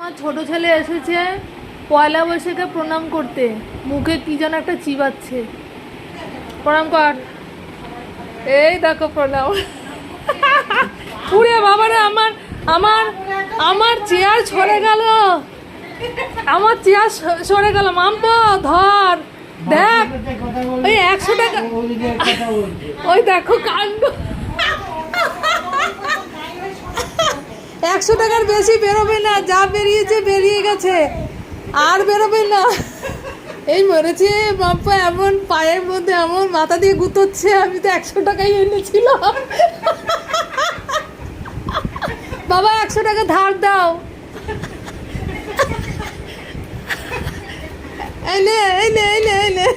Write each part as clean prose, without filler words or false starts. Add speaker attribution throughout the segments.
Speaker 1: আমার ছোট ছেলে এসেছে পয়লা বৈশাখে প্রণাম করতে, মুখে কি যেন একটা চিবাচ্ছে। প্রণাম কর। এই দেখো প্রণাম। পুরে বাবারে আমার আমার আমার চেয়ার সরে গেল, আমার চেয়ার সরে গেল। মাম্পা ধর, দেখ ওই 100 টাকা, ওই দেখো কাণ্ড। 100 টাকার বেশি বেরোবে না, যা বেরিয়েছে বেরিয়ে গেছে, আর বেরোবে না। এই মরেছে বাপ্পা, এমন পায়ের মধ্যে এমন মাথা দিয়ে গুতোচ্ছে। আমি তো 100 টাকাই এনেছিলাম। বাবা 100 টাকা ধার দাও। এনে এনে এনে এনে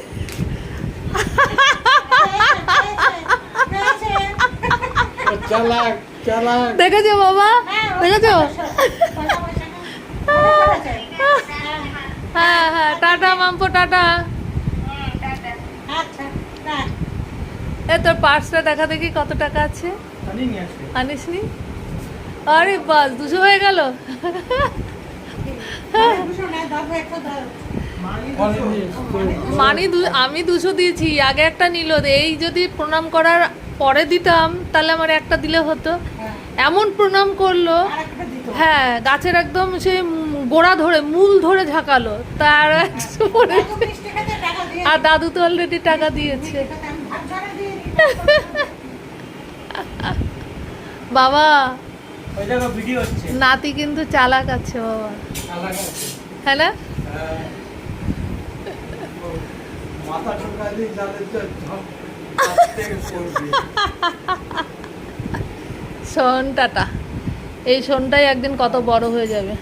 Speaker 1: দেখেছো বাবা, দেখেছো? হ্যাঁ হ্যাঁ, টাটা মাম্পো, টাটা। এ তোর পার্সটা দেখা দেখি কত টাকা আছে। আনিসনি? আরে বাস 200 হয়ে গেল। আমি 200 দিয়েছি, আগে একটা নিল। এই যদি প্রণাম করার পরে দিতাম তাহলে আমার একটা দিলে হতো। এমন প্রণাম করলো, হ্যাঁ গাছের একদম সেই গোড়া ধরে, মূল ধরে ঝাঁকালো। তার আর দাদু তো অলরেডি টাকা দিয়েছে। বাবা নাতি কিন্তু চালাক আছে বাবা, হ্যাঁ না? শোন টাটা, এই শোনটাই একদিন কত বড় হয়ে যাবে।